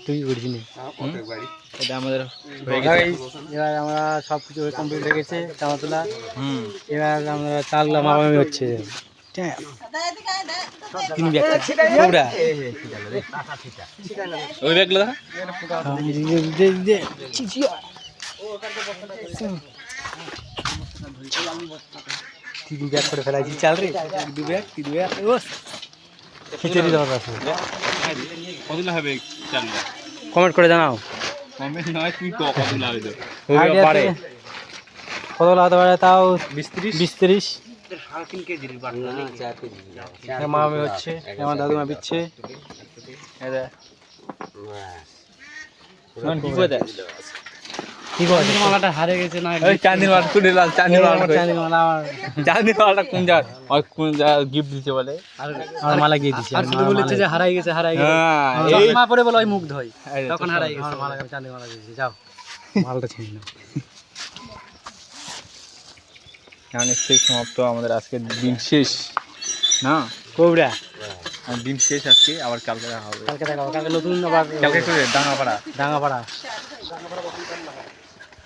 তুই করিস নি। এটা আমাদের এবার আমরা সব কিছু কমপ্লিট হয়ে গেছে চাঁদা তোলা। এবার আমরা চাল মাপামি হচ্ছে। তিন ব্যাগ পুরা ওই ব্যাগগুলো তিন ব্যাগ করে ফেলাইছি চাল রে, দু ব্যাগ তিন ব্যাগ খিচুড়ি দেওয়ার আছে। কতগুলো হবে চালটা? কমেন্ট করে জানাও। কমেন্ট নয়, তুই কতগুলো হবে তো? কত লাগাতে পারে তাও 20-30 মামি হচ্ছে, আমার দাদুমা বিচ্ছে। কি করে মালাটা হারে গেছে না? চাঁদির মাল কুড়ি লাল চাঁদির মাল চাঁদির মালা আমার চাঁদির মালটা কোন জায়গা কোন জায়গা গিফট দিতে বলে? আর মালা গিয়ে দিছি। আর শুধু বলেছে যে হারাই গেছে হারাই গেছে। মা পরে বলে ওই মুখ ধোয়, তখন হারাই গেছে। মালা চাঁদির মালা দিয়েছি, যাও মালটা ছিনি নাও। অনেক সমাপ্ত আমাদের আজকের দিন শেষ না কৌড়া দিন শেষ আজকে, আবার কালকে দেখা হবে। কালকে দেখাবো, কালকে নতুন আবার কালকে করে ডাঙাপাড়া ডাঙ্গাপাড়া